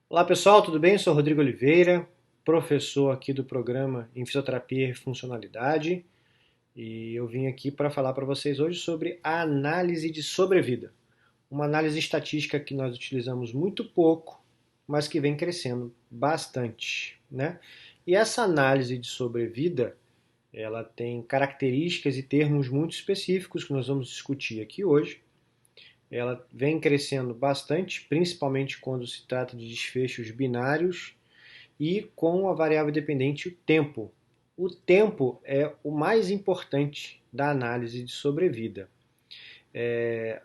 Olá pessoal, tudo bem? Eu sou Rodrigo Oliveira, professor aqui do programa em Fisioterapia e Funcionalidade, e eu vim aqui para falar para vocês hoje sobre a análise de sobrevida, uma análise estatística que nós utilizamos muito pouco, mas que vem crescendo bastante, né? E essa análise de sobrevida, ela tem características e termos muito específicos que nós vamos discutir aqui hoje. Ela vem crescendo bastante, principalmente quando se trata de desfechos binários e com a variável dependente o tempo. O tempo é o mais importante da análise de sobrevida.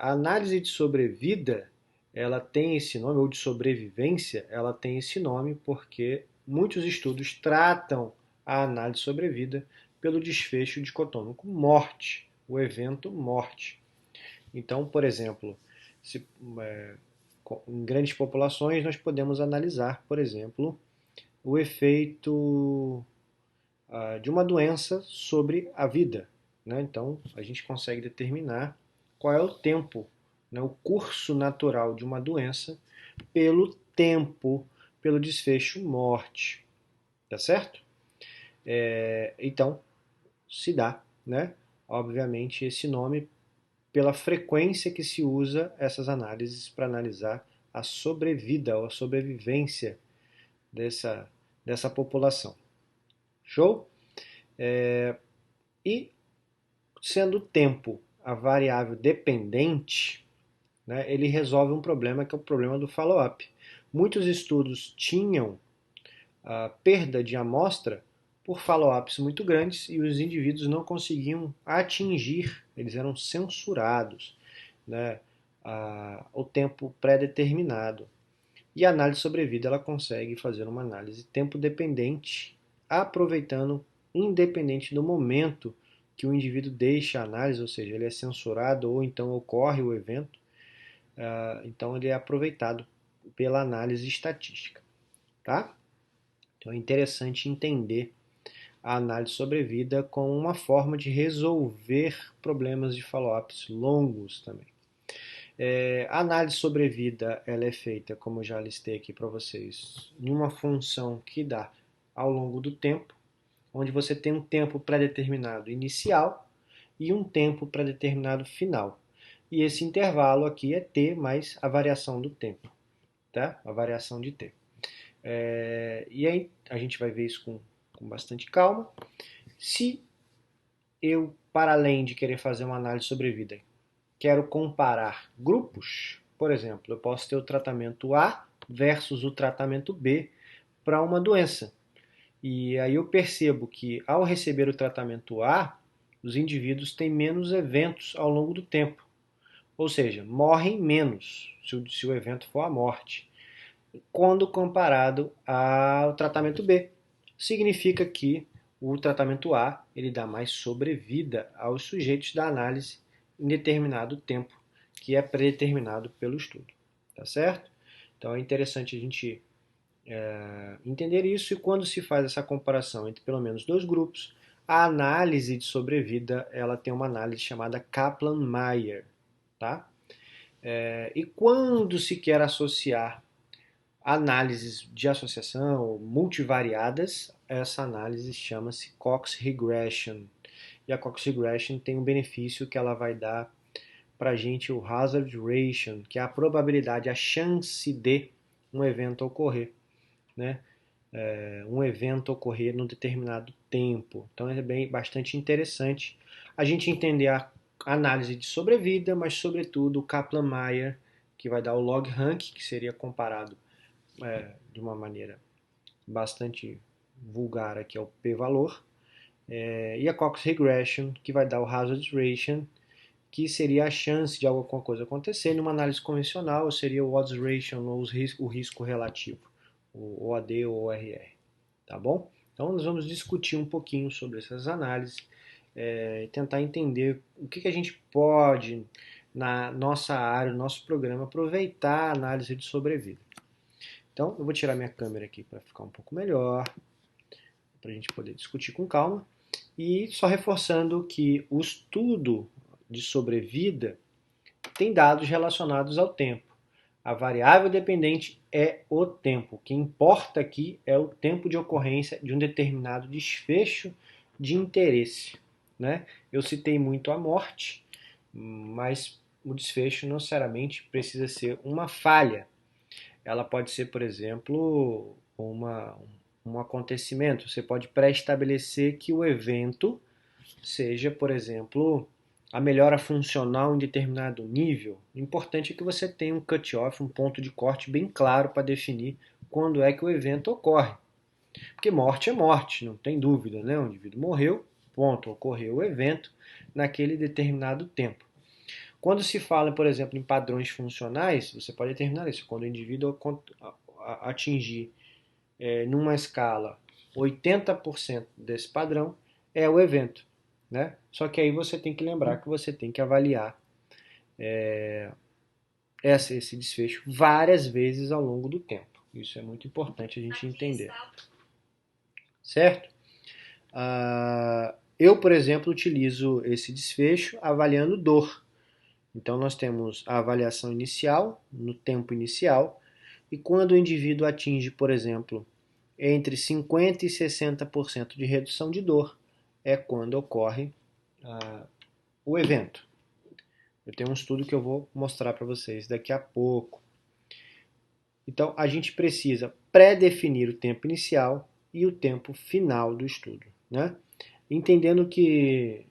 A análise de sobrevida, ela tem esse nome, ou de sobrevivência, ela tem esse nome porque muitos estudos tratam a análise de sobrevida pelo desfecho dicotômico morte, o evento morte. Então, por exemplo, se, é, em grandes populações nós podemos analisar, por exemplo, o efeito de uma doença sobre a vida, né? Então, a gente consegue determinar qual é o tempo, né, o curso natural de uma doença pelo tempo, pelo desfecho morte, tá certo? Então, se dá, né, obviamente, esse nome pela frequência que se usa essas análises para analisar a sobrevida ou a sobrevivência dessa população. Show? E sendo o tempo a variável dependente, né, ele resolve um problema que é o problema do follow-up. Muitos estudos tinham a perda de amostra por follow-ups muito grandes e os indivíduos não conseguiam atingir, eles eram censurados, né, o tempo pré-determinado. E a análise de sobrevida ela consegue fazer uma análise tempo dependente, aproveitando independente do momento que o indivíduo deixa a análise, ou seja, ele é censurado ou então ocorre o evento, então ele é aproveitado pela análise estatística, tá? Então é interessante entender a análise de sobrevida como uma forma de resolver problemas de follow-ups longos também. A análise de sobrevida ela é feita, como eu já listei aqui para vocês, em uma função que dá ao longo do tempo, onde você tem um tempo pré-determinado inicial e um tempo pré-determinado final. E esse intervalo aqui é t mais a variação do tempo, tá? A variação de t. E aí a gente vai ver isso com bastante calma. Se eu, para além de querer fazer uma análise de sobrevida, quero comparar grupos, por exemplo, eu posso ter o tratamento A versus o tratamento B para uma doença. E aí eu percebo que ao receber o tratamento A, os indivíduos têm menos eventos ao longo do tempo. Ou seja, morrem menos se o evento for a morte, quando comparado ao tratamento B. Significa que o tratamento A ele dá mais sobrevida aos sujeitos da análise em determinado tempo, que é predeterminado pelo estudo. Tá certo? Então é interessante a gente entender isso, e quando se faz essa comparação entre pelo menos dois grupos, a análise de sobrevida ela tem uma análise chamada Kaplan-Meier. Tá? E quando se quer associar análises de associação multivariadas, essa análise chama-se Cox Regression. E a Cox Regression tem um benefício que ela vai dar para a gente o Hazard Ratio, que é a probabilidade, a chance de um evento ocorrer, né? Um evento ocorrer num determinado tempo. Então é bastante interessante a gente entender a análise de sobrevida, mas sobretudo o Kaplan-Meier, que vai dar o log rank, que seria comparado de uma maneira bastante vulgar aqui ao p-valor, e a Cox Regression, que vai dar o Hazard Ratio, que seria a chance de alguma coisa acontecer. Numa análise convencional, seria o Odds Ratio, ou o risco relativo, o OAD ou ORR. Tá bom? Então, nós vamos discutir um pouquinho sobre essas análises e tentar entender o que a gente pode, na nossa área, no nosso programa, aproveitar a análise de sobrevida. Então, eu vou tirar minha câmera aqui para ficar um pouco melhor, para a gente poder discutir com calma. E só reforçando que o estudo de sobrevida tem dados relacionados ao tempo. A variável dependente é o tempo. O que importa aqui é o tempo de ocorrência de um determinado desfecho de interesse, né? Eu citei muito a morte, mas o desfecho não necessariamente precisa ser uma falha. Ela pode ser, por exemplo, um acontecimento. Você pode pré-estabelecer que o evento seja, por exemplo, a melhora funcional em determinado nível. O importante é que você tenha um cut-off, um ponto de corte bem claro para definir quando é que o evento ocorre. Porque morte é morte, não tem dúvida, né? O indivíduo morreu, ponto, ocorreu o evento naquele determinado tempo. Quando se fala, por exemplo, em padrões funcionais, você pode determinar isso. Quando o indivíduo atingir numa escala 80% desse padrão, é o evento. Né? Só que aí você tem que lembrar que você tem que avaliar esse desfecho várias vezes ao longo do tempo. Isso é muito importante a gente entender. Certo? Eu, por exemplo, utilizo esse desfecho avaliando dor. Então, nós temos a avaliação inicial, no tempo inicial, e quando o indivíduo atinge, por exemplo, entre 50% e 60% de redução de dor, é quando ocorre o evento. Eu tenho um estudo que eu vou mostrar para vocês daqui a pouco. Então, a gente precisa pré-definir o tempo inicial e o tempo final do estudo. Né? Entendendo que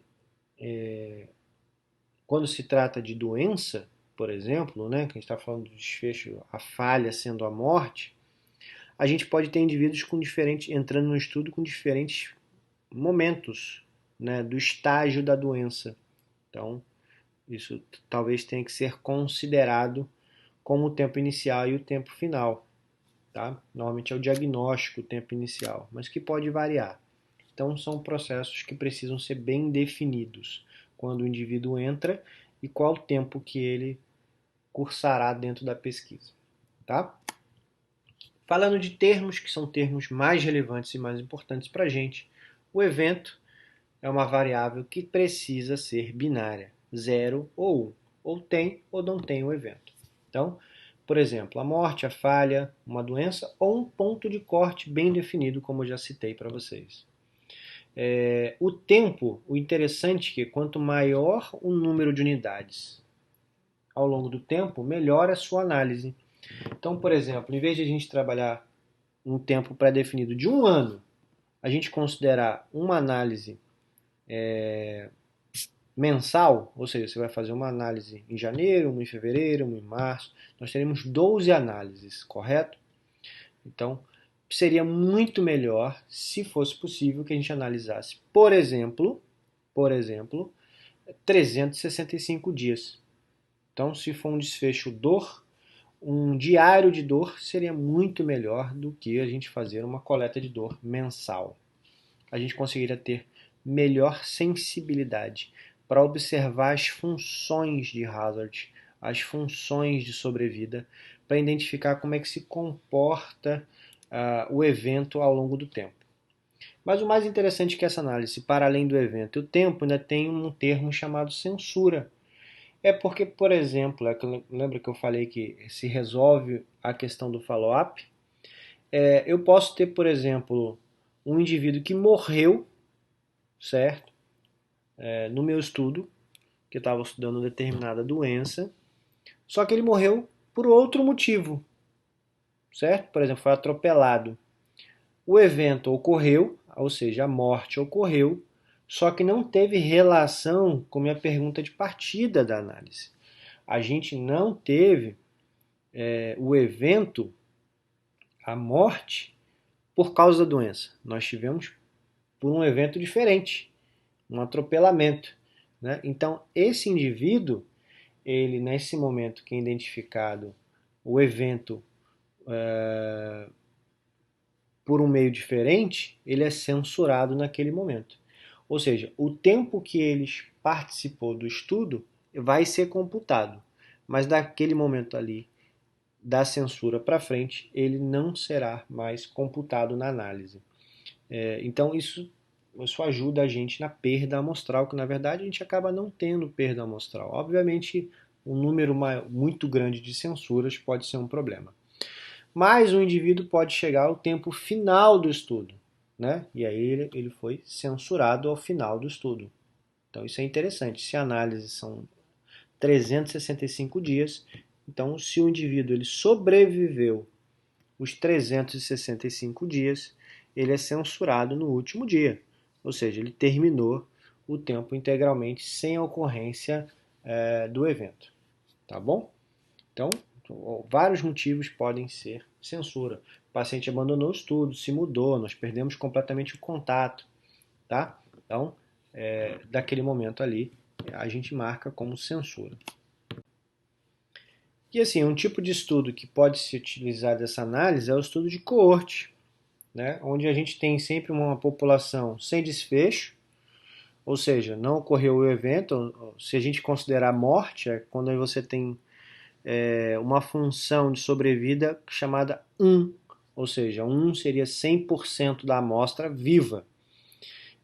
quando se trata de doença, por exemplo, né, que a gente está falando do desfecho, a falha sendo a morte, a gente pode ter indivíduos com diferentes, entrando no estudo com diferentes momentos, né, do estágio da doença. Então, isso talvez tenha que ser considerado como o tempo inicial e o tempo final. Tá? Normalmente é o diagnóstico, o tempo inicial, mas que pode variar. Então, são processos que precisam ser bem definidos quando o indivíduo entra e qual o tempo que ele cursará dentro da pesquisa. Tá? Falando de termos, que são termos mais relevantes e mais importantes para a gente, o evento é uma variável que precisa ser binária, 0 ou 1, ou tem ou não tem o evento. Então, por exemplo, a morte, a falha, uma doença ou um ponto de corte bem definido, como eu já citei para vocês. O tempo, o interessante é que quanto maior o número de unidades ao longo do tempo, melhor a sua análise. Então, por exemplo, em vez de a gente trabalhar um tempo pré-definido de um ano, a gente considerar uma análise mensal, ou seja, você vai fazer uma análise em janeiro, uma em fevereiro, uma em março, nós teremos 12 análises, correto? Então, seria muito melhor se fosse possível que a gente analisasse, por exemplo, 365 dias. Então, se for um desfecho dor, um diário de dor seria muito melhor do que a gente fazer uma coleta de dor mensal. A gente conseguiria ter melhor sensibilidade para observar as funções de hazard, as funções de sobrevida, para identificar como é que se comporta o evento ao longo do tempo. Mas o mais interessante é que essa análise, para além do evento e o tempo, ainda tem um termo chamado censura. É porque, por exemplo, lembra que eu falei que se resolve a questão do follow-up? Eu posso ter, por exemplo, um indivíduo que morreu, certo? No meu estudo, que eu estava estudando determinada doença, só que ele morreu por outro motivo, certo? Por exemplo, foi atropelado. O evento ocorreu, ou seja, a morte ocorreu, só que não teve relação com a minha pergunta de partida da análise. A gente não teve o evento, a morte, por causa da doença. Nós tivemos por um evento diferente, um atropelamento. Né? Então, esse indivíduo, ele nesse momento que é identificado o evento por um meio diferente, ele é censurado naquele momento. Ou seja, o tempo que ele participou do estudo vai ser computado, mas daquele momento ali, da censura para frente, ele não será mais computado na análise. Então isso ajuda a gente na perda amostral, que na verdade a gente acaba não tendo perda amostral. Obviamente um número muito grande de censuras pode ser um problema. Mas o indivíduo pode chegar ao tempo final do estudo, né? E aí ele foi censurado ao final do estudo. Então isso é interessante. Se a análise são 365 dias, então se o indivíduo ele sobreviveu os 365 dias, ele é censurado no último dia. Ou seja, ele terminou o tempo integralmente sem a ocorrência do evento. Tá bom? Então, vários motivos podem ser censura. O paciente abandonou o estudo, se mudou, nós perdemos completamente o contato, tá? Então, daquele momento ali, a gente marca como censura. E assim, um tipo de estudo que pode se utilizar dessa análise é o estudo de coorte, né? Onde a gente tem sempre uma população sem desfecho, ou seja, não ocorreu o evento. Se a gente considerar morte, é quando você tem uma função de sobrevida chamada 1, ou seja, 1 seria 100% da amostra viva.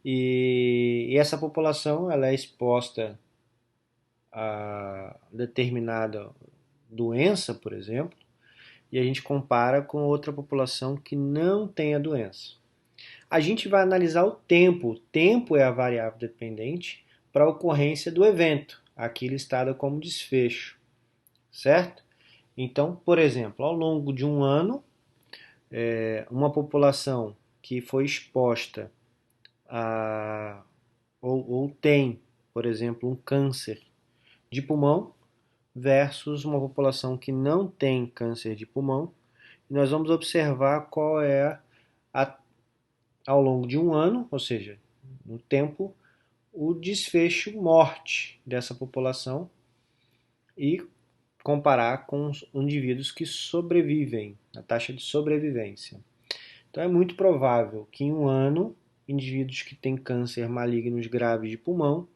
E essa população ela é exposta a determinada doença, por exemplo, e a gente compara com outra população que não tem a doença. A gente vai analisar o tempo. O tempo é a variável dependente para a ocorrência do evento, aqui listada como desfecho, certo? Então, por exemplo, ao longo de um ano, uma população que foi exposta a ou tem, por exemplo, um câncer de pulmão versus uma população que não tem câncer de pulmão, e nós vamos observar qual é ao longo de um ano, ou seja, no tempo, o desfecho morte dessa população e comparar com os indivíduos que sobrevivem, a taxa de sobrevivência. Então é muito provável que em um ano, indivíduos que têm câncer malignos graves de pulmão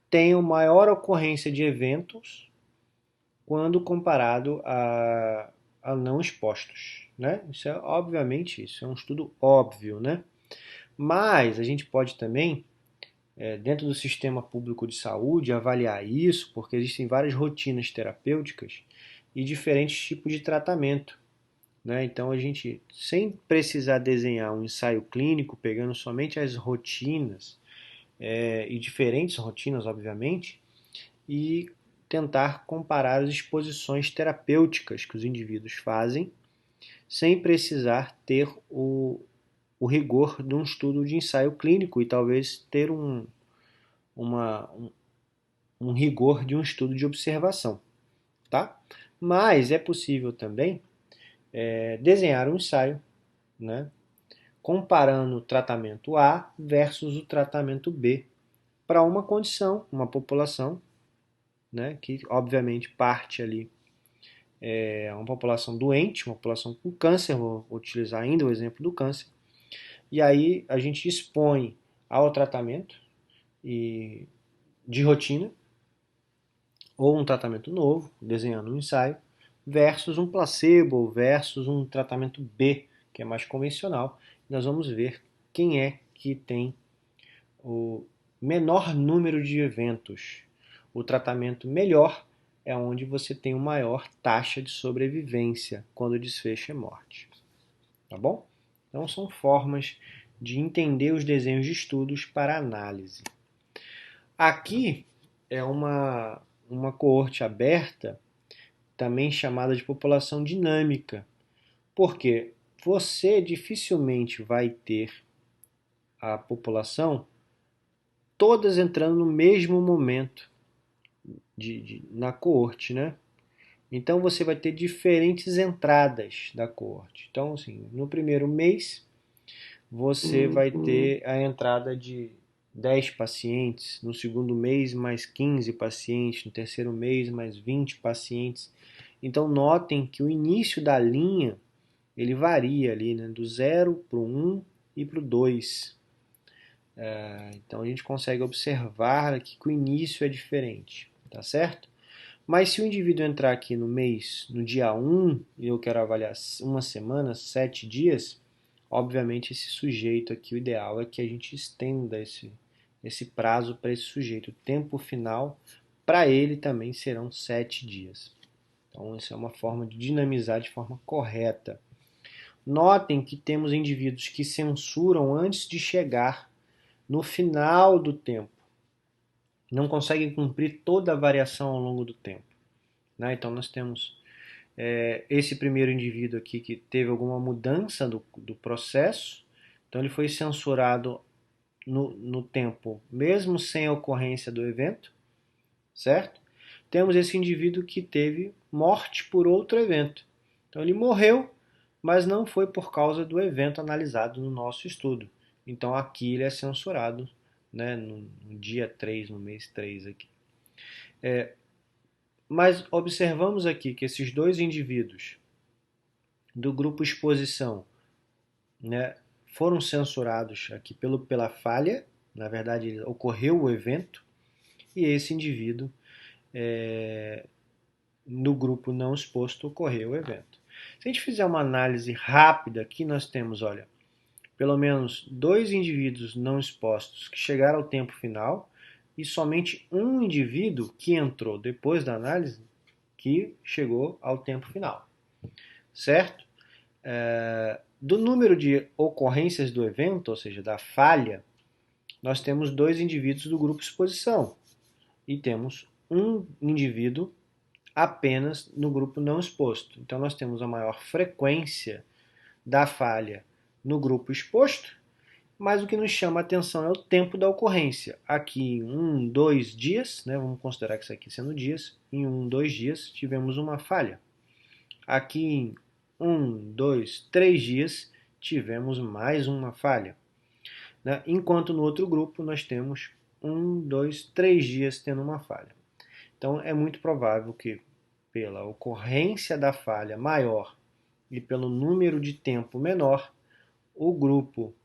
tenham maior ocorrência de eventos quando comparado a não expostos, né? Isso é obviamente isso é um estudo óbvio, né? Mas a gente pode também dentro do sistema público de saúde avaliar isso, porque existem várias rotinas terapêuticas e diferentes tipos de tratamento, né? Então a gente, sem precisar desenhar um ensaio clínico, pegando somente as rotinas e diferentes rotinas, obviamente, e tentar comparar as exposições terapêuticas que os indivíduos fazem, sem precisar ter o rigor de um estudo de ensaio clínico e talvez ter uma, um rigor de um estudo de observação, tá? Mas é possível também desenhar um ensaio, né, comparando o tratamento A versus o tratamento B para uma condição, uma população, né, que obviamente parte ali é uma população doente, uma população com câncer, vou utilizar ainda o exemplo do câncer, e aí a gente expõe ao tratamento e de rotina ou um tratamento novo, desenhando um ensaio, versus um placebo, versus um tratamento B, que é mais convencional. Nós vamos ver quem é que tem o menor número de eventos. O tratamento melhor é onde você tem uma maior taxa de sobrevivência quando o desfecho é morte. Tá bom? Então são formas de entender os desenhos de estudos para análise. Aqui é uma coorte aberta, também chamada de população dinâmica, porque você dificilmente vai ter a população todas entrando no mesmo momento na coorte, né? Então você vai ter diferentes entradas da coorte. Então, assim, no primeiro mês você vai ter a entrada de 10 pacientes, no segundo mês mais 15 pacientes, no terceiro mês mais 20 pacientes. Então notem que o início da linha ele varia ali, né, do 0 para o 1 e para o 2. Então a gente consegue observar aqui que o início é diferente, tá certo? Mas se o indivíduo entrar aqui no mês, no dia 1, e eu quero avaliar uma semana, 7 dias, obviamente esse sujeito aqui, o ideal é que a gente estenda esse prazo para esse sujeito. O tempo final para ele também serão 7 dias. Então, isso é uma forma de dinamizar de forma correta. Notem que temos indivíduos que censuram antes de chegar no final do tempo. Não conseguem cumprir toda a variação ao longo do tempo. Né? Então, nós temos esse primeiro indivíduo aqui que teve alguma mudança do processo. Então, ele foi censurado no tempo, mesmo sem a ocorrência do evento, certo? Temos esse indivíduo que teve morte por outro evento. Então ele morreu, mas não foi por causa do evento analisado no nosso estudo. Então aqui ele é censurado, né, no dia 3, no mês 3 aqui. Mas observamos aqui que esses dois indivíduos do grupo exposição, né, foram censurados aqui pela falha, na verdade ocorreu o evento, e esse indivíduo no grupo não exposto ocorreu o evento. Se a gente fizer uma análise rápida aqui, nós temos, olha, pelo menos 2 indivíduos não expostos que chegaram ao tempo final e somente um indivíduo que entrou depois da análise que chegou ao tempo final, certo? Do número de ocorrências do evento, ou seja, da falha, nós temos 2 indivíduos do grupo exposição e temos um indivíduo apenas no grupo não exposto. Então nós temos a maior frequência da falha no grupo exposto, mas o que nos chama a atenção é o tempo da ocorrência. Aqui em 2 dias, né, vamos considerar que isso aqui sendo dias, em 2 dias tivemos uma falha. Aqui em 2, 3 dias tivemos mais uma falha. Né? Enquanto no outro grupo nós temos 2, 3 dias tendo uma falha. Então é muito provável que pela ocorrência da falha maior e pelo número de tempo menor, o grupo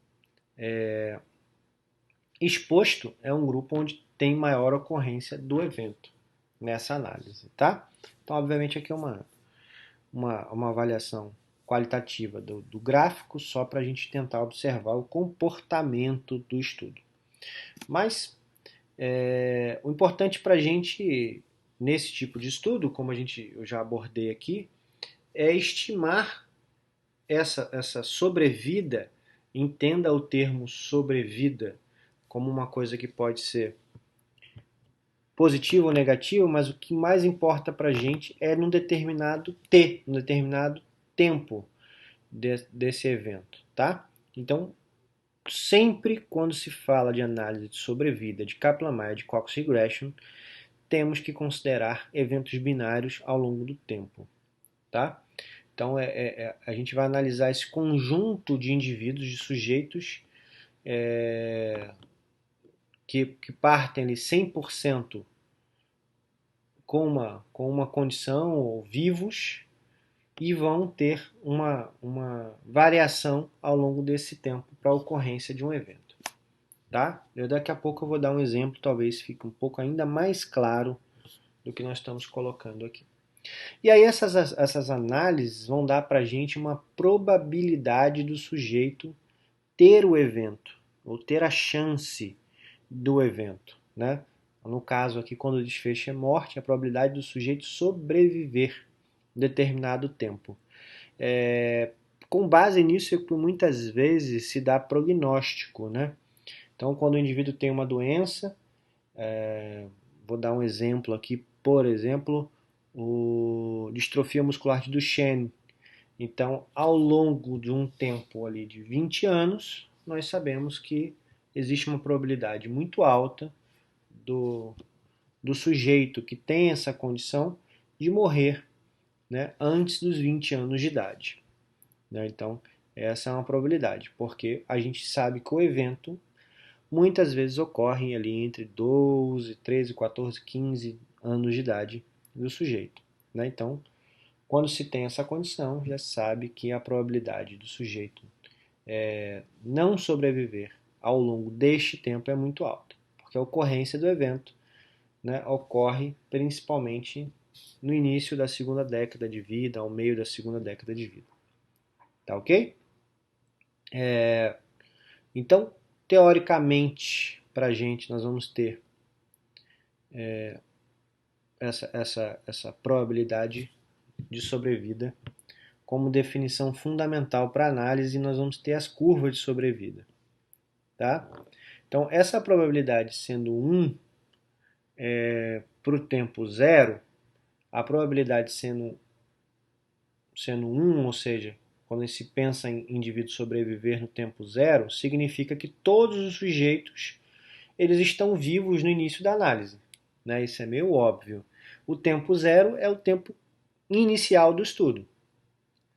exposto é um grupo onde tem maior ocorrência do evento nessa análise, tá? Então, obviamente, aqui é uma avaliação qualitativa do gráfico só para a gente tentar observar o comportamento do estudo. Mas o importante para a gente, nesse tipo de estudo, como eu já abordei aqui, é estimar essa sobrevida. Entenda o termo sobrevida como uma coisa que pode ser positiva ou negativa, mas o que mais importa para a gente é num determinado num determinado tempo desse evento, tá? Então, sempre quando se fala de análise de sobrevida de Kaplan-Meier, de Cox Regression, temos que considerar eventos binários ao longo do tempo, tá? Então, a gente vai analisar esse conjunto de indivíduos, de sujeitos que partem ali 100% com uma condição, ou vivos, e vão ter uma variação ao longo desse tempo para a ocorrência de um evento. Tá? Daqui a pouco eu vou dar um exemplo, talvez fique um pouco ainda mais claro do que nós estamos colocando aqui. E aí essas análises vão dar para a gente uma probabilidade do sujeito ter o evento, ou ter a chance do evento. Né? No caso aqui, quando o desfecho é morte, a probabilidade do sujeito sobreviver determinado tempo. Com base nisso, é que muitas vezes se dá prognóstico. Né? Então, quando o indivíduo tem uma doença, vou dar um exemplo aqui, por exemplo, o distrofia muscular de Duchenne. Então, ao longo de um tempo ali de 20 anos, nós sabemos que existe uma probabilidade muito alta do sujeito que tem essa condição de morrer, né, antes dos 20 anos de idade. Né? Então, essa é uma probabilidade, porque a gente sabe que o evento muitas vezes ocorre ali entre 12, 13, 14, 15 anos de idade do sujeito. Né? Então, quando se tem essa condição, já sabe que a probabilidade do sujeito não sobreviver ao longo deste tempo é muito alta, porque a ocorrência do evento, né, ocorre principalmente no início da segunda década de vida, ao meio da segunda década de vida. Tá ok? Então, teoricamente, para a gente, nós vamos ter essa probabilidade de sobrevida como definição fundamental para análise, e nós vamos ter as curvas de sobrevida. Tá? Então, essa probabilidade sendo 1 para o tempo zero, a probabilidade sendo 1, ou seja, quando se pensa em indivíduo sobreviver no tempo zero, significa que todos os sujeitos eles estão vivos no início da análise. Né? Isso é meio óbvio. O tempo zero é o tempo inicial do estudo,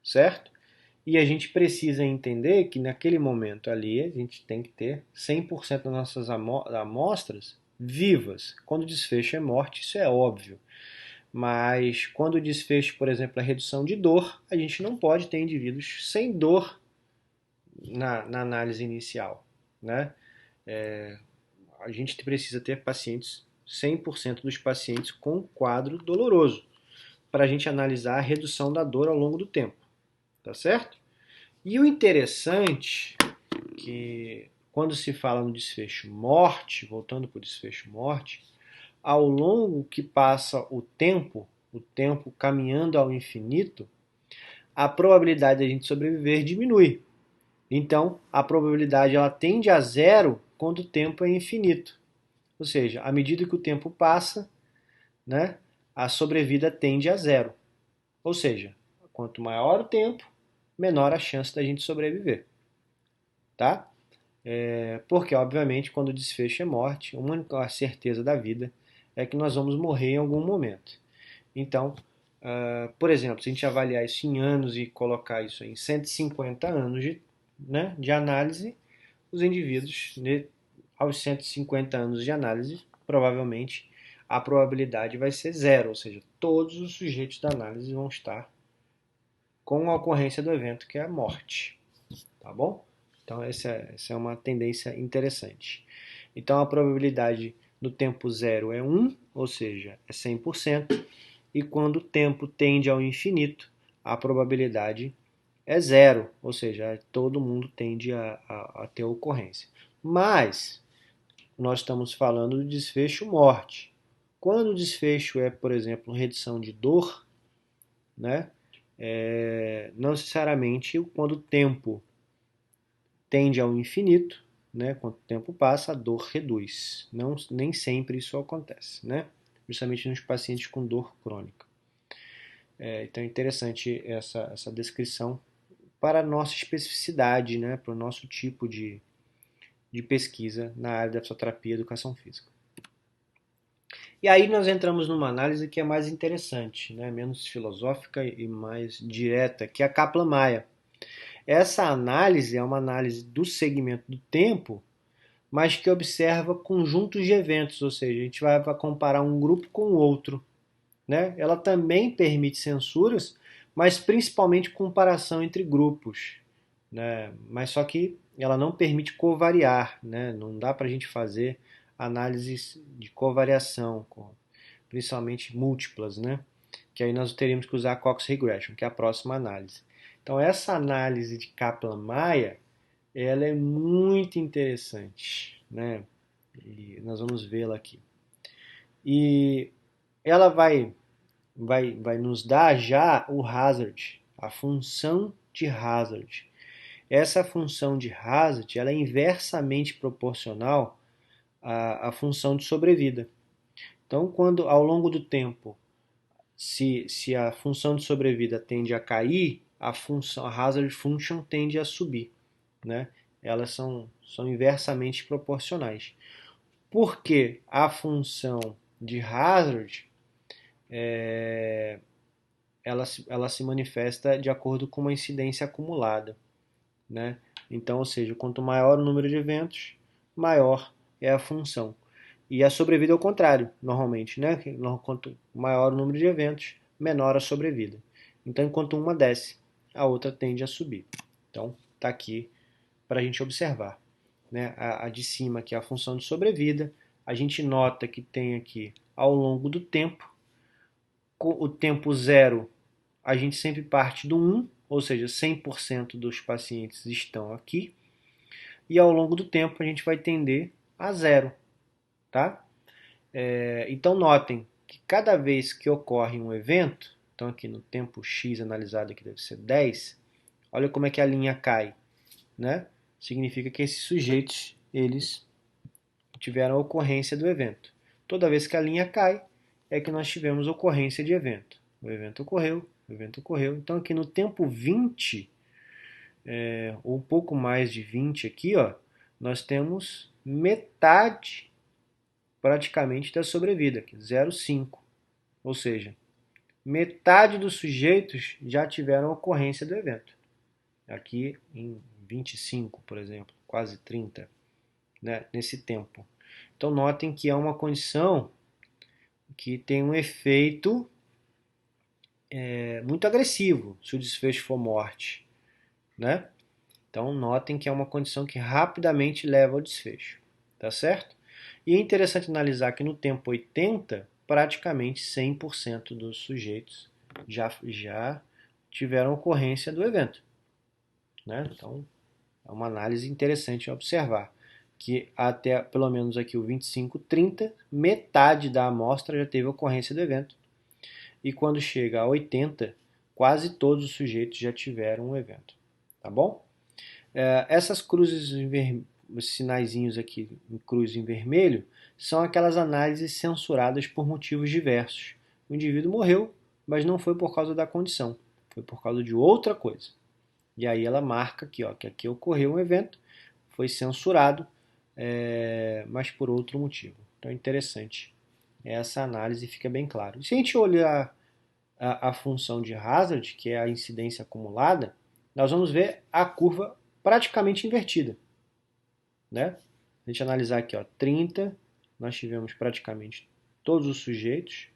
certo? E a gente precisa entender que naquele momento ali a gente tem que ter 100% das nossas amostras vivas. Quando o desfecho é morte, isso é óbvio. Mas quando o desfecho, por exemplo, é redução de dor, a gente não pode ter indivíduos sem dor na análise inicial. Né? A gente precisa ter pacientes, 100% dos pacientes com quadro doloroso, para a gente analisar a redução da dor ao longo do tempo. Tá certo? E o interessante que quando se fala no desfecho morte, voltando para o desfecho morte, ao longo que passa o tempo caminhando ao infinito, a probabilidade de a gente sobreviver diminui. Então, a probabilidade ela tende a zero quando o tempo é infinito. Ou seja, à medida que o tempo passa, né, a sobrevida tende a zero. Ou seja, quanto maior o tempo, menor a chance da gente sobreviver. Tá? Porque, obviamente, quando o desfecho é morte, uma única certeza da vida é que nós vamos morrer em algum momento. Então, por exemplo, se a gente avaliar isso em anos e colocar isso em 150 anos de análise, os indivíduos, aos 150 anos de análise, provavelmente a probabilidade vai ser zero, ou seja, todos os sujeitos da análise vão estar com a ocorrência do evento, que é a morte. Tá bom? Então, essa é uma tendência interessante. Então, a probabilidade no tempo zero é 1, ou seja, é 100%, e quando o tempo tende ao infinito, a probabilidade é zero, ou seja, todo mundo tende a ter ocorrência. Mas, nós estamos falando do desfecho morte. Quando o desfecho é, por exemplo, redução de dor, né, não necessariamente quando o tempo tende ao infinito, né? Quanto o tempo passa, a dor reduz. Não, nem sempre isso acontece, né? Principalmente nos pacientes com dor crônica. Então é interessante essa descrição para a nossa especificidade, né? Para o nosso tipo de pesquisa na área da fisioterapia e educação física. E aí nós entramos numa análise que é mais interessante, né? Menos filosófica e mais direta, que é a Kaplan-Meier. Essa análise é uma análise do segmento do tempo, mas que observa conjuntos de eventos, ou seja, a gente vai comparar um grupo com o outro. Né? Ela também permite censuras, mas principalmente comparação entre grupos. Né? Mas só que ela não permite covariar, né? Não dá para a gente fazer análises de covariação, principalmente múltiplas, né? Que aí nós teríamos que usar a Cox Regression, que é a próxima análise. Então essa análise de Kaplan-Meier, ela é muito interessante, né? E nós vamos vê-la aqui. E ela vai nos dar já o hazard, a função de hazard. Essa função de hazard ela é inversamente proporcional à função de sobrevida. Então, quando ao longo do tempo, se a função de sobrevida tende a cair, a hazard function tende a subir. Né? Elas são inversamente proporcionais. Porque a função de hazard ela se manifesta de acordo com uma incidência acumulada. Né? Então, ou seja, quanto maior o número de eventos, maior é a função. E a sobrevida é o contrário, normalmente. Né? Quanto maior o número de eventos, menor a sobrevida. Então, enquanto uma desce, a outra tende a subir. Então, está aqui para a gente observar. Né? A de cima, que é a função de sobrevida, a gente nota que tem aqui, ao longo do tempo, o tempo zero, a gente sempre parte do 1, ou seja, 100% dos pacientes estão aqui, e ao longo do tempo a gente vai tender a zero. Tá? Então notem, que cada vez que ocorre um evento, então aqui no tempo x analisado aqui deve ser 10, olha como é que a linha cai, né? Significa que esses sujeitos, eles tiveram a ocorrência do evento. Toda vez que a linha cai, é que nós tivemos ocorrência de evento. O evento ocorreu, o evento ocorreu. Então aqui no tempo 20, ou um pouco mais de 20 aqui, ó, nós temos metade praticamente da sobrevida, 0,5. Ou seja, metade dos sujeitos já tiveram ocorrência do evento. Aqui em 25, por exemplo, quase 30, né, nesse tempo. Então notem que é uma condição que tem um efeito muito agressivo se o desfecho for morte, né? Então notem que é uma condição que rapidamente leva ao desfecho, tá certo? E é interessante analisar que no tempo 80, praticamente 100% dos sujeitos já tiveram ocorrência do evento, né? Então é uma análise interessante observar que até pelo menos aqui o 25, 30, metade da amostra já teve ocorrência do evento. E quando chega a 80, quase todos os sujeitos já tiveram um evento. Tá bom? Essas cruzes, esses sinaizinhos aqui em cruz em vermelho, são aquelas análises censuradas por motivos diversos. O indivíduo morreu, mas não foi por causa da condição, foi por causa de outra coisa. E aí ela marca aqui, ó, que aqui ocorreu um evento, foi censurado, mas por outro motivo. Então é interessante. Essa análise fica bem claro. E se a gente olhar a função de Hazard, que é a incidência acumulada, nós vamos ver a curva praticamente invertida, né? A gente analisar aqui, ó, 30, nós tivemos praticamente todos os sujeitos,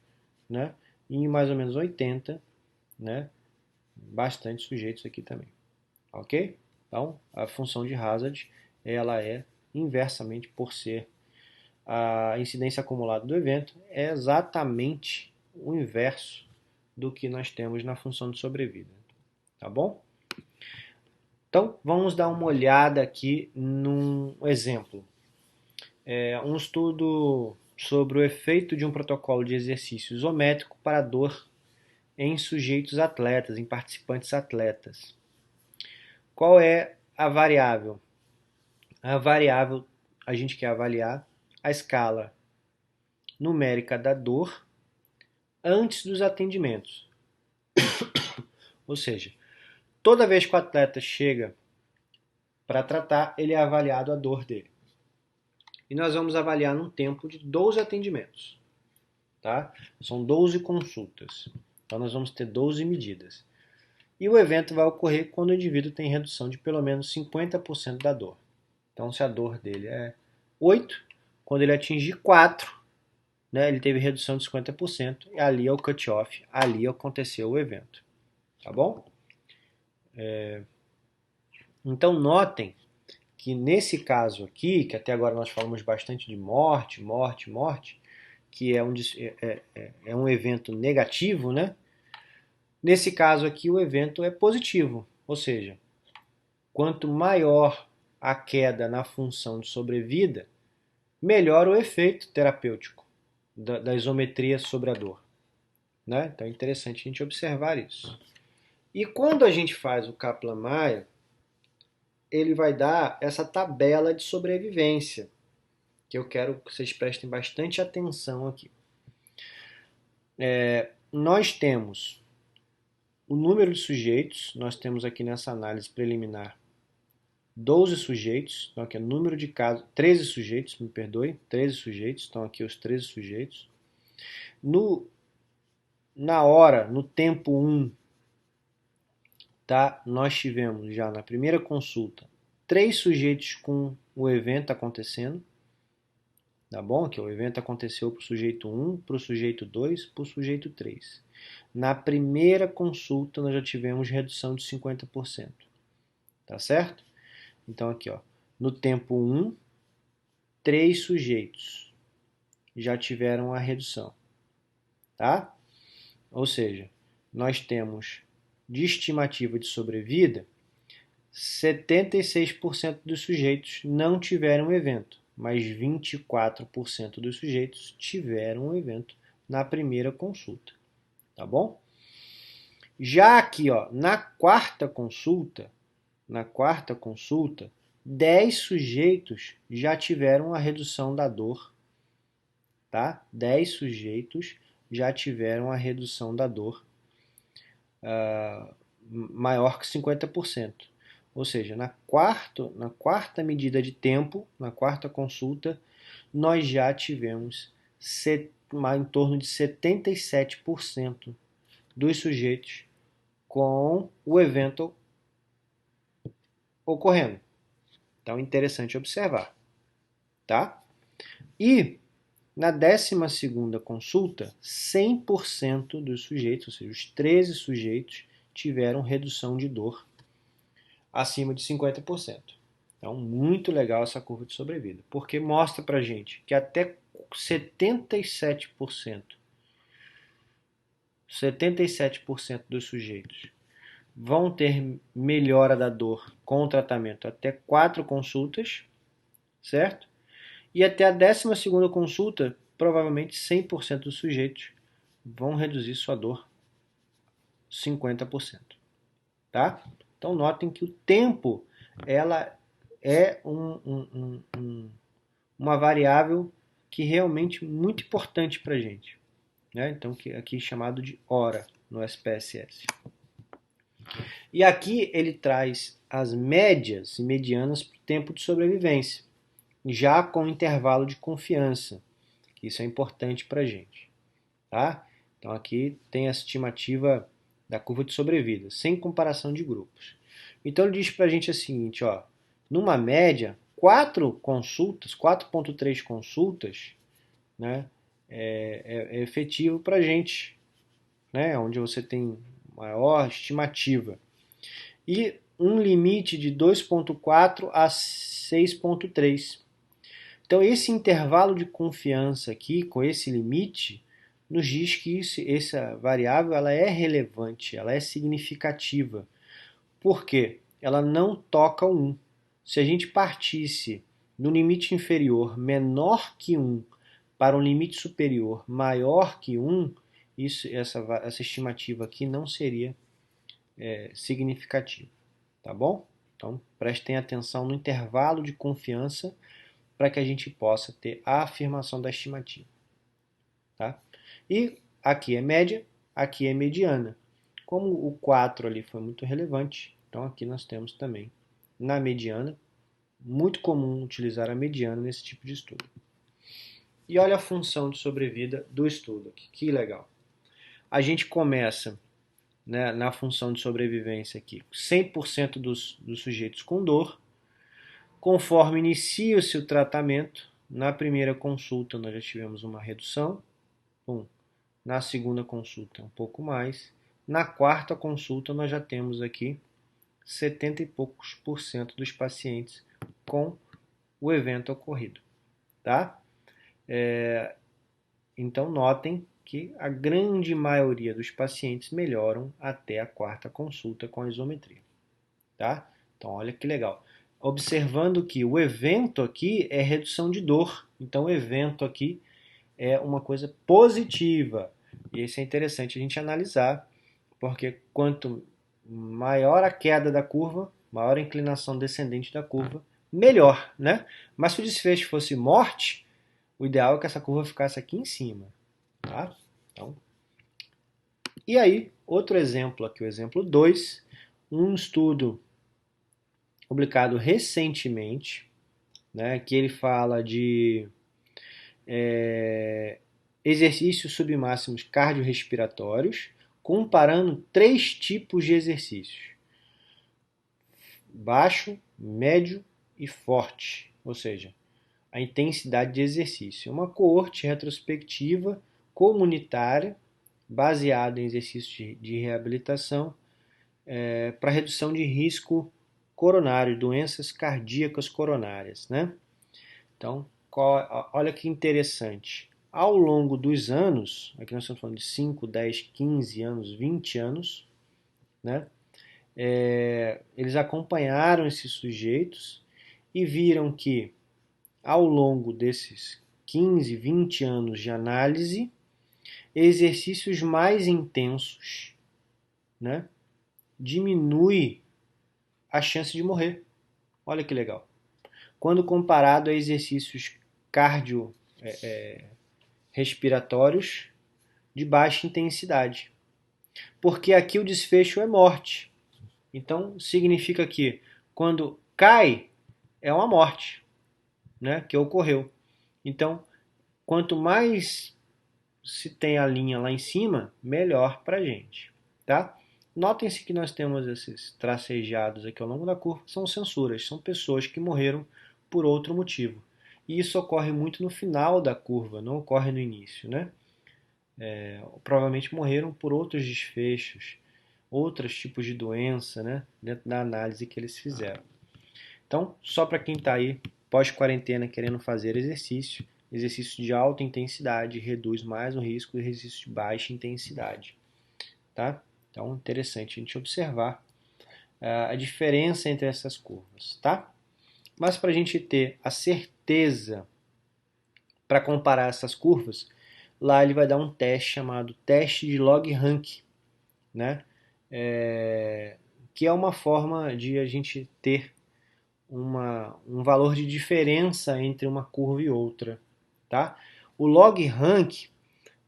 né? E em mais ou menos 80, né? Bastante sujeitos aqui também, ok? Então, a função de Hazard, ela é inversamente por ser a incidência acumulada do evento, é exatamente o inverso do que nós temos na função de sobrevida, tá bom? Então, vamos dar uma olhada aqui num exemplo. Um estudo sobre o efeito de um protocolo de exercício isométrico para dor em sujeitos atletas, em participantes atletas. Qual é a variável? A variável, a gente quer avaliar a escala numérica da dor antes dos atendimentos. Ou seja, toda vez que o atleta chega para tratar, ele é avaliado a dor dele. E nós vamos avaliar num tempo de 12 atendimentos. Tá? São 12 consultas. Então nós vamos ter 12 medidas. E o evento vai ocorrer quando o indivíduo tem redução de pelo menos 50% da dor. Então se a dor dele é 8, quando ele atingir 4, né, ele teve redução de 50%, e ali é o cut-off, ali aconteceu o evento. Tá bom? Então notem que nesse caso aqui, que até agora nós falamos bastante de morte, morte, morte, que é um evento negativo, né? Nesse caso aqui o evento é positivo, ou seja, quanto maior a queda na função de sobrevida, melhor o efeito terapêutico da isometria sobre a dor. Né? Então é interessante a gente observar isso. E quando a gente faz o Kaplan-Meier, ele vai dar essa tabela de sobrevivência, que eu quero que vocês prestem bastante atenção aqui. Nós temos o número de sujeitos, nós temos aqui nessa análise preliminar 12 sujeitos, então aqui é número de casos, 13 sujeitos, me perdoe, 13 sujeitos, estão aqui os 13 sujeitos. Na hora, no tempo 1, tá, nós tivemos já na primeira consulta 3 sujeitos com o evento acontecendo, tá bom? Que o evento aconteceu para o sujeito 1, para o sujeito 2, para o sujeito 3. Na primeira consulta nós já tivemos redução de 50%, tá certo? Então aqui, ó, no tempo 1, 3 sujeitos já tiveram a redução, tá? Ou seja, nós temos de estimativa de sobrevida, 76% dos sujeitos não tiveram evento, mas 24% dos sujeitos tiveram um evento na primeira consulta, tá bom? Já aqui, ó, na quarta consulta, 10 sujeitos já tiveram a redução da dor, tá? 10 sujeitos já tiveram a redução da dor maior que 50%. Ou seja, na quarta medida de tempo, na quarta consulta, nós já tivemos em torno de 77% dos sujeitos com o evento ocorrendo. Então, é interessante observar, tá? E na 12ª consulta, 100% dos sujeitos, ou seja, os 13 sujeitos, tiveram redução de dor acima de 50%. Então, muito legal essa curva de sobrevida, porque mostra pra gente que até 77% dos sujeitos vão ter melhora da dor com o tratamento até 4 consultas, certo? E até a 12ª consulta, provavelmente 100% dos sujeitos vão reduzir sua dor 50%, tá? Então notem que o tempo ela é uma variável que realmente muito importante para a gente, né? Então aqui chamado de hora no SPSS. E aqui ele traz as médias e medianas para o tempo de sobrevivência, já com intervalo de confiança, que isso é importante para a gente, tá? Então aqui tem a estimativa da curva de sobrevida, sem comparação de grupos. Então ele diz para a gente o seguinte, ó, numa média, 4,3 consultas, né, é efetivo para a gente, né, onde você tem maior estimativa. E um limite de 2,4 a 6,3. Então esse intervalo de confiança aqui, com esse limite, nos diz que essa variável ela é relevante, ela é significativa. Por quê? Ela não toca o 1. Se a gente partisse no limite inferior menor que 1 para um limite superior maior que 1, essa estimativa aqui não seria significativa. Tá bom? Então prestem atenção no intervalo de confiança para que a gente possa ter a afirmação da estimativa. Tá? E aqui é média, aqui é mediana. Como o 4 ali foi muito relevante, então aqui nós temos também na mediana, muito comum utilizar a mediana nesse tipo de estudo. E olha a função de sobrevida do estudo aqui, que legal. A gente começa, né, na função de sobrevivência aqui, 100% dos sujeitos com dor. Conforme inicia-se o tratamento, na primeira consulta nós já tivemos uma redução, na segunda consulta um pouco mais, na quarta consulta nós já temos aqui 70 e poucos por cento dos pacientes com o evento ocorrido, tá? Então notem que a grande maioria dos pacientes melhoram até a quarta consulta com a isometria, tá? Então olha que legal. Observando que o evento aqui é redução de dor, então o evento aqui é uma coisa positiva. E isso é interessante a gente analisar, porque quanto maior a queda da curva, maior a inclinação descendente da curva, melhor, né? Mas se o desfecho fosse morte, o ideal é que essa curva ficasse aqui em cima, tá? Então, e aí, outro exemplo aqui, o exemplo 2, um estudo publicado recentemente, né, que ele fala de exercícios submáximos cardiorrespiratórios, comparando 3 tipos de exercícios: baixo, médio e forte, ou seja, a intensidade de exercício. Uma coorte retrospectiva comunitária baseada em exercícios de reabilitação para redução de risco coronário, doenças cardíacas coronárias, né? Então, olha que interessante. Ao longo dos anos, aqui nós estamos falando de 5, 10, 15 anos, 20 anos, né? Eles acompanharam esses sujeitos e viram que ao longo desses 15, 20 anos de análise, exercícios mais intensos, né, diminui a chance de morrer. Olha que legal. Quando comparado a exercícios cardiorrespiratórios de baixa intensidade. Porque aqui o desfecho é morte. Então, significa que quando cai, é uma morte, né, que ocorreu. Então, quanto mais se tem a linha lá em cima, melhor para a gente. Tá? Notem-se que nós temos esses tracejados aqui ao longo da curva, são censuras, são pessoas que morreram por outro motivo. E isso ocorre muito no final da curva, não ocorre no início, né? Provavelmente morreram por outros desfechos, outros tipos de doença, né? Dentro da análise que eles fizeram. Então, só para quem está aí pós-quarentena querendo fazer exercício, exercício de alta intensidade reduz mais o risco do exercício de baixa intensidade. Tá? Então, interessante a gente observar a diferença entre essas curvas. Tá? Mas para a gente ter a certeza para comparar essas curvas, lá ele vai dar um teste chamado teste de log rank, né? Que é uma forma de a gente ter um valor de diferença entre uma curva e outra. Tá? O log rank,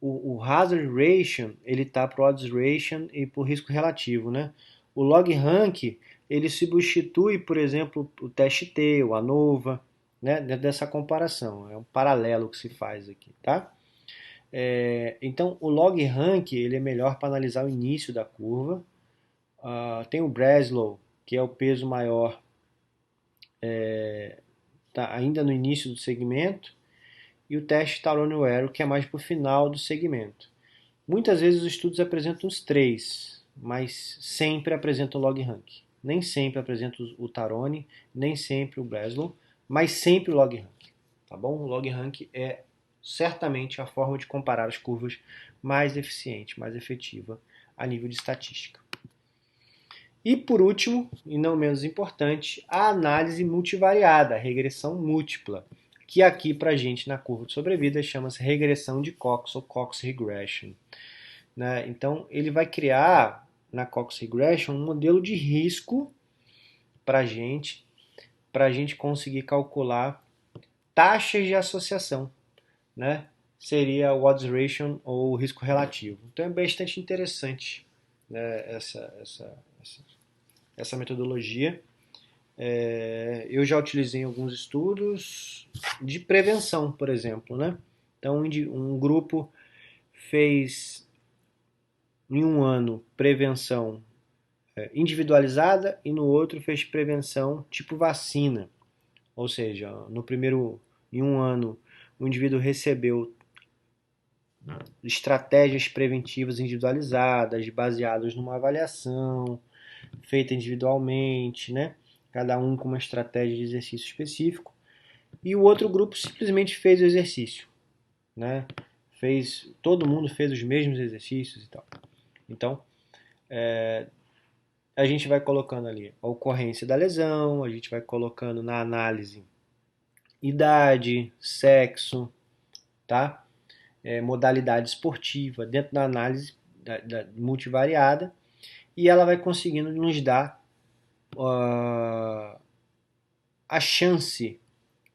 o hazard ratio, ele está para o odds ratio e para o risco relativo. Né? O log rank, ele substitui, por exemplo, o teste T, o ANOVA, né? Dentro dessa comparação. É um paralelo que se faz aqui. Tá? Então, o log rank ele é melhor para analisar o início da curva. Tem o Breslow, que é o peso maior, tá ainda no início do segmento, e o teste Taronio-Arrow, que é mais para o final do segmento. Muitas vezes os estudos apresentam os três, mas sempre apresentam o log rank. Nem sempre apresenta o Tarone, nem sempre o Breslow, mas sempre o log rank. Tá bom? O log rank é certamente a forma de comparar as curvas mais eficiente, mais efetiva a nível de estatística. E por último, e não menos importante, a análise multivariada, a regressão múltipla, que aqui para a gente na curva de sobrevida chama-se regressão de Cox ou Cox Regression. Né? Então ele vai criar na Cox Regression um modelo de risco para a gente conseguir calcular taxas de associação, né? Seria o odds ratio ou o risco relativo. Então é bastante interessante, né, essa metodologia. Eu já utilizei em alguns estudos de prevenção, por exemplo. Né? Então um grupo fez em um ano prevenção individualizada e no outro fez prevenção tipo vacina. Ou seja, no primeiro, em um ano, o indivíduo recebeu estratégias preventivas individualizadas, baseadas numa avaliação feita individualmente, né? Cada um com uma estratégia de exercício específico. E o outro grupo simplesmente fez o exercício, né? Todo mundo fez os mesmos exercícios e tal. Então, a gente vai colocando ali a ocorrência da lesão, a gente vai colocando na análise idade, sexo, tá? Modalidade esportiva dentro da análise da multivariada, e ela vai conseguindo nos dar a chance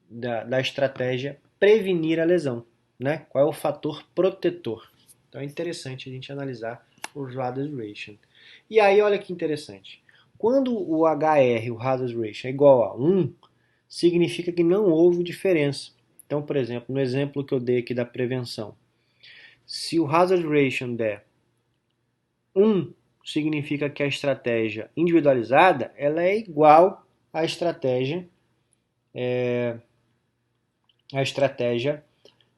da estratégia prevenir a lesão, né? Qual é o fator protetor. Então é interessante a gente analisar os hazard ratio. E aí olha que interessante. Quando o HR, o hazard ratio, é igual a 1, significa que não houve diferença. Então, por exemplo, no exemplo que eu dei aqui da prevenção, se o hazard ratio der 1, significa que a estratégia individualizada ela é igual à estratégia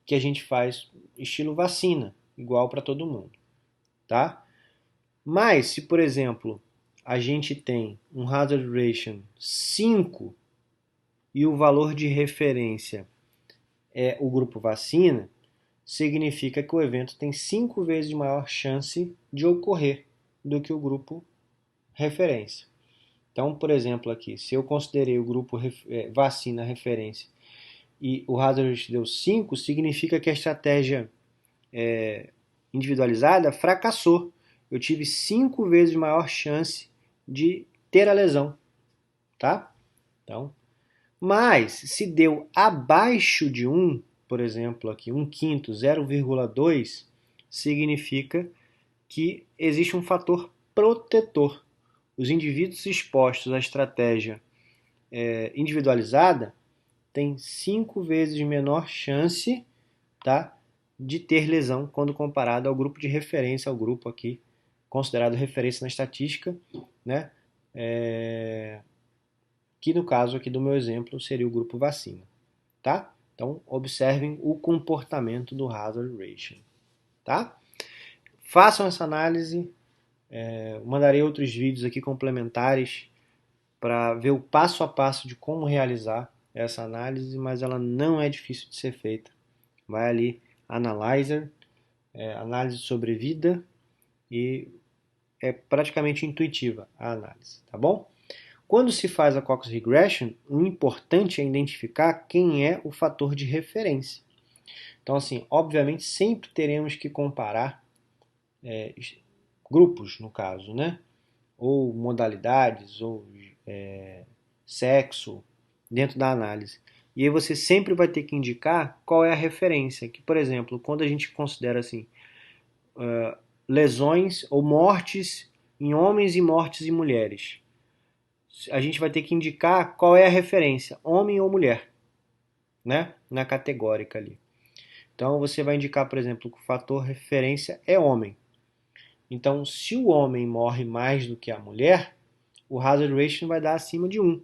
que a gente faz estilo vacina, igual para todo mundo, tá? Mas se, por exemplo, a gente tem um hazard ratio 5 e o valor de referência é o grupo vacina, significa que o evento tem 5 vezes maior chance de ocorrer do que o grupo referência. Então, por exemplo, aqui, se eu considerei o grupo vacina referência e o hazard deu 5, significa que a estratégia individualizada fracassou. Eu tive 5 vezes maior chance de ter a lesão, tá? Então, mas se deu abaixo de 1, por exemplo, aqui 1/5, 0,2, significa que existe um fator protetor. Os indivíduos expostos à estratégia individualizada têm 5 vezes menor chance, tá, de ter lesão quando comparado ao grupo de referência, ao grupo aqui considerado referência na estatística, né? Que no caso aqui do meu exemplo seria o grupo vacina, tá? Então observem o comportamento do hazard ratio, tá? Façam essa análise, mandarei outros vídeos aqui complementares para ver o passo a passo de como realizar essa análise, mas ela não é difícil de ser feita. Vai ali, Analyzer, análise de sobrevida, e é praticamente intuitiva a análise, tá bom? Quando se faz a Cox Regression, o importante é identificar quem é o fator de referência. Então, assim, obviamente sempre teremos que comparar grupos, no caso, né? Ou modalidades, ou sexo, dentro da análise. E aí você sempre vai ter que indicar qual é a referência. Que, por exemplo, quando a gente considera assim, lesões ou mortes em homens e mortes em mulheres, a gente vai ter que indicar qual é a referência, homem ou mulher, né? Na categórica ali. Então você vai indicar, por exemplo, que o fator referência é homem. Então, se o homem morre mais do que a mulher, o hazard ratio vai dar acima de 1.